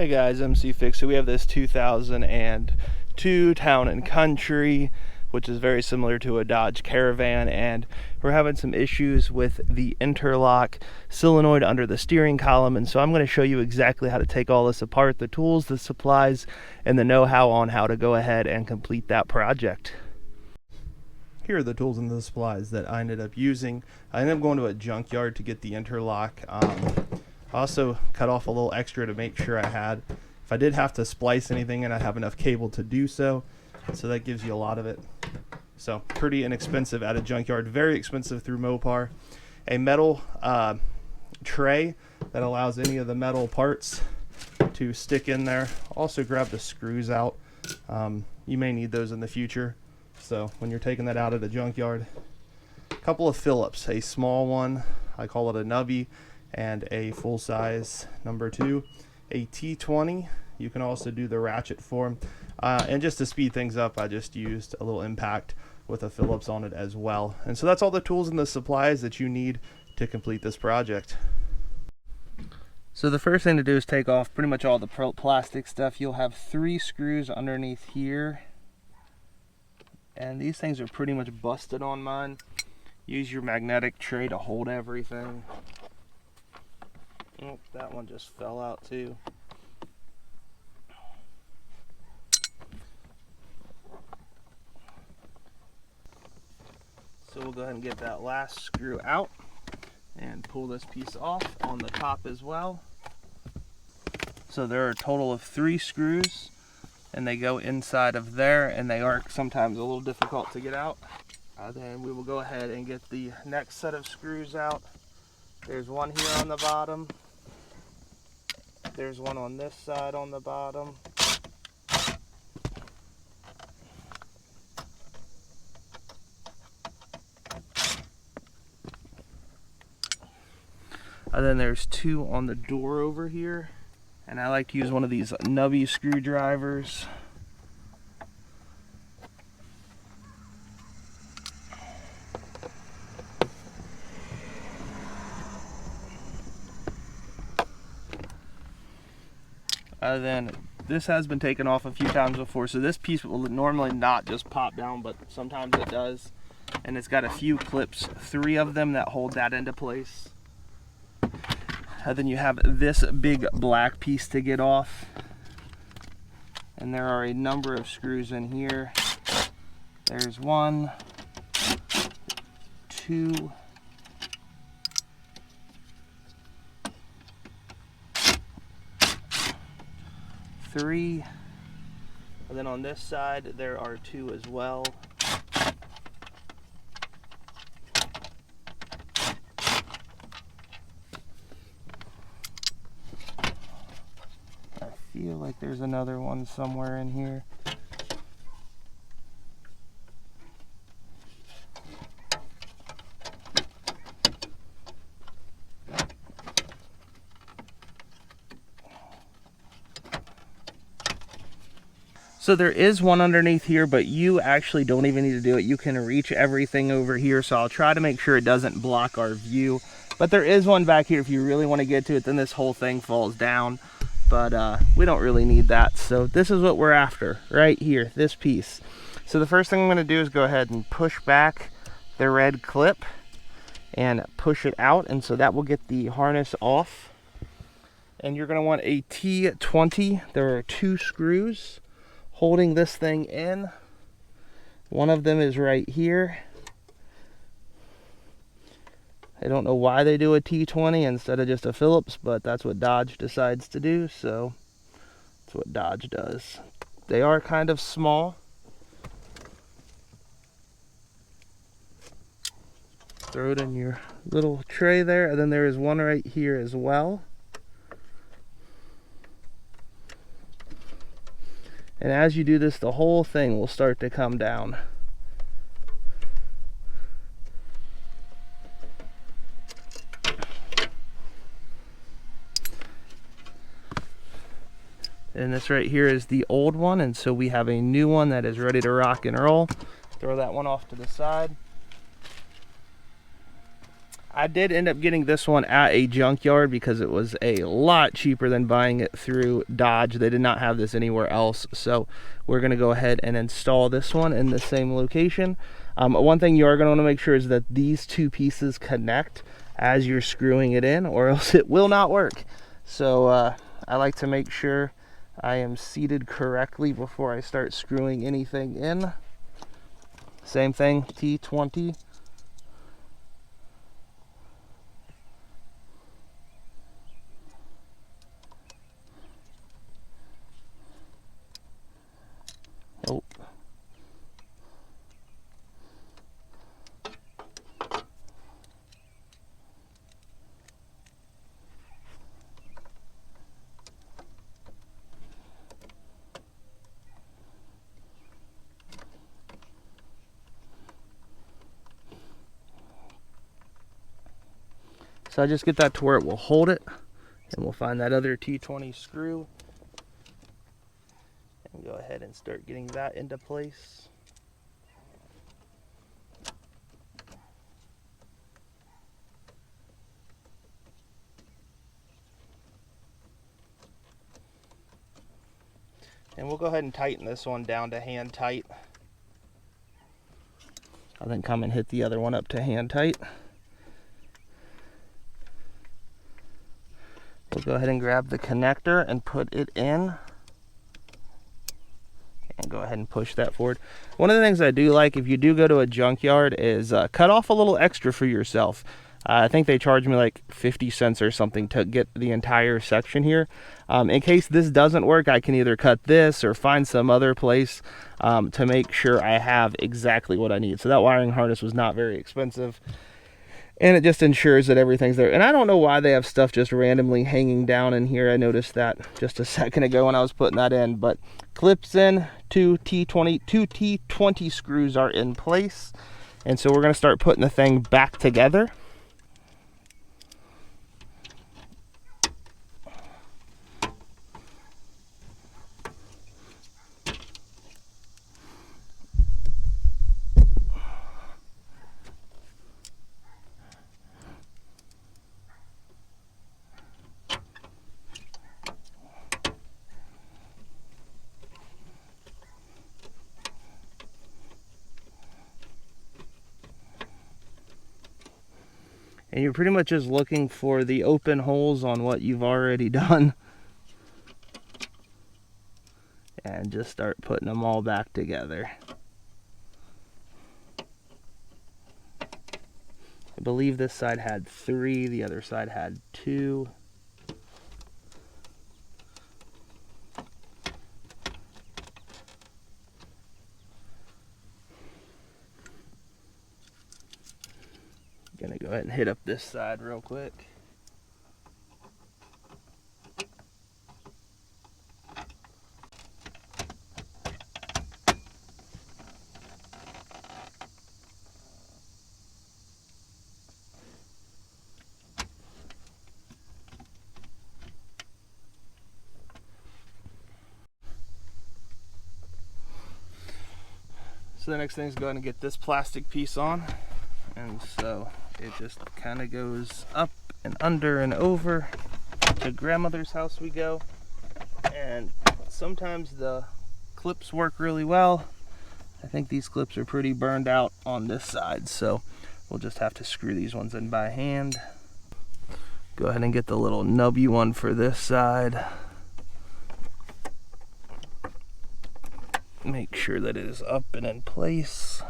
Hey guys, MC Fix. So we have this 2002 Town & Country, which is very similar to a Dodge Caravan, and we're having some issues with the interlock solenoid under the steering column. And so I'm going to show you exactly how to take all this apart, the tools, the supplies, and the know-how on how to go ahead and complete that project. Here are the tools and the supplies that I ended up using. I ended up going to a junkyard to get the interlock. Also cut off a little extra to make sure I had, if I did have to splice anything, and I have enough cable to do so. So that gives you a lot of it. So pretty inexpensive at a junkyard, very expensive through Mopar. A metal tray that allows any of the metal parts to stick in there. Also grab the screws out. You may need those in the future. So when you're taking that out at a junkyard, a couple of Phillips, a small one, I call it a nubby, and a full-size number 2, a T20. You can also do the ratchet form, and just to speed things up, I just used a little impact with a Phillips on it as well. And so that's all the tools and the supplies that you need to complete this project. So the first thing to do is take off pretty much all the plastic stuff. You'll have 3 screws underneath here, and these things are pretty much busted on mine. Use your magnetic tray to hold everything. Oh, that one just fell out too. So we'll go ahead and get that last screw out and pull this piece off on the top as well. So there are a total of 3 screws, and they go inside of there, and they are sometimes a little difficult to get out. Then we will go ahead and get the next set of screws out. There's one here on the bottom. There's one on this side on the bottom. And then there's 2 on the door over here. And I like to use one of these nubby screwdrivers. Then this has been taken off a few times before, so this piece will normally not just pop down, but sometimes it does. And it's got a few clips, 3 of them, that hold that into place. And then you have this big black piece to get off. And there are a number of screws in here. There's 1, 2, 3, and then on this side there are 2 as well. I feel like there's another one somewhere in here. So there is one underneath here, but you actually don't even need to do it. You can reach everything over here, so I'll try to make sure it doesn't block our view. But there is one back here if you really want to get to it, then this whole thing falls down. But we don't really need that. So this is what we're after right here, this piece. So the first thing I'm going to do is go ahead and push back the red clip and push it out, and so that will get the harness off. And you're going to want a T20. There are 2 screws holding this thing in. One of them is right here. I don't know why they do a T20 instead of just a Phillips, but that's what Dodge decides to do, so that's what Dodge does. They are kind of small. Throw it in your little tray there, and then there is one right here as well. And as you do this, the whole thing will start to come down. And this right here is the old one, and so we have a new one that is ready to rock and roll. Throw that one off to the side. I did end up getting this one at a junkyard because it was a lot cheaper than buying it through Dodge. They did not have this anywhere else, so we're going to go ahead and install this one in the same location. One thing you are going to want to make sure is that these two pieces connect as you're screwing it in, or else it will not work. So I like to make sure I am seated correctly before I start screwing anything in. Same thing, T20. Oh. So I just get that to where it will hold it, and we'll find that other T20 screw and go ahead and start getting that into place. And we'll go ahead and tighten this one down to hand tight. I'll then come and hit the other one up to hand tight. We'll go ahead and grab the connector and put it in. And go ahead and push that forward. One of the things I do like if you do go to a junkyard is cut off a little extra for yourself. I think they charge me like 50 cents or something to get the entire section here. In case this doesn't work, I can either cut this or find some other place to make sure I have exactly what I need. So that wiring harness was not very expensive. And it just ensures that everything's there. And I don't know why they have stuff just randomly hanging down in here. I noticed that just a second ago when I was putting that in. But clips in, two T20 screws are in place. And so we're going to start putting the thing back together. And you're pretty much just looking for the open holes on what you've already done. And just start putting them all back together. I believe this side had 3, the other side had 2. Gonna go ahead and hit up this side real quick. So the next thing is going to get this plastic piece on. And so it just kind of goes up and under and over. To grandmother's house we go. And sometimes the clips work really well. I think these clips are pretty burned out on this side, so we'll just have to screw these ones in by hand. Go ahead and get the little nubby one for this side. Make sure that it is up and in place.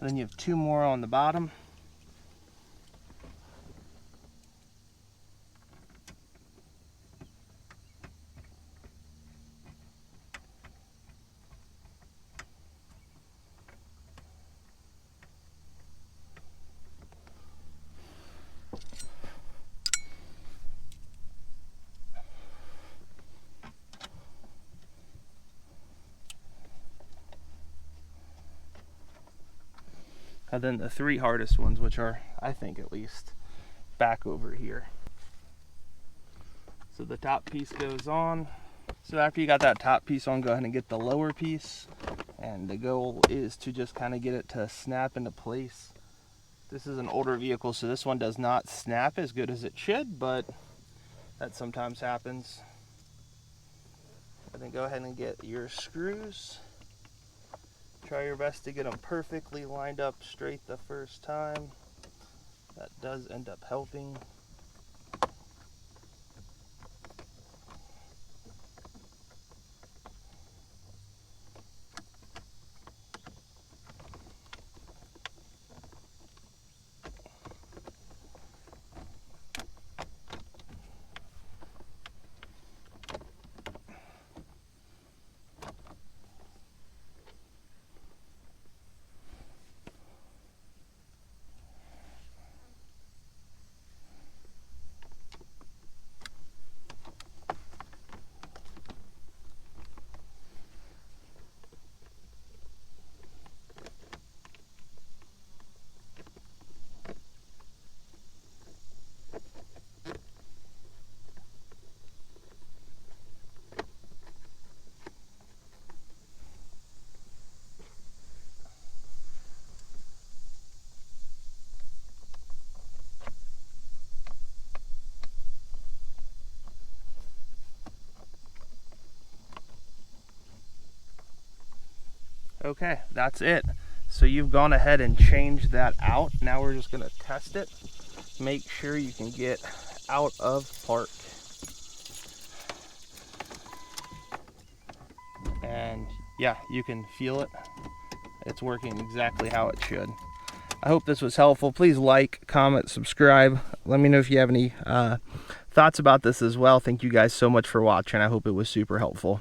And then you have 2 more on the bottom. And then the 3 hardest ones, which are, I think at least, back over here. So the top piece goes on. So after you got that top piece on, go ahead and get the lower piece. And the goal is to just kind of get it to snap into place. This is an older vehicle, so this one does not snap as good as it should, but that sometimes happens. And then go ahead and get your screws. Try your best to get them perfectly lined up straight the first time. That does end up helping. Okay, that's it. So you've gone ahead and changed that out. Now we're just gonna test it. Make sure you can get out of park. And yeah, you can feel it. It's working exactly how it should. I hope this was helpful. Please like, comment, subscribe. Let me know if you have any thoughts about this as well. Thank you guys so much for watching. I hope it was super helpful.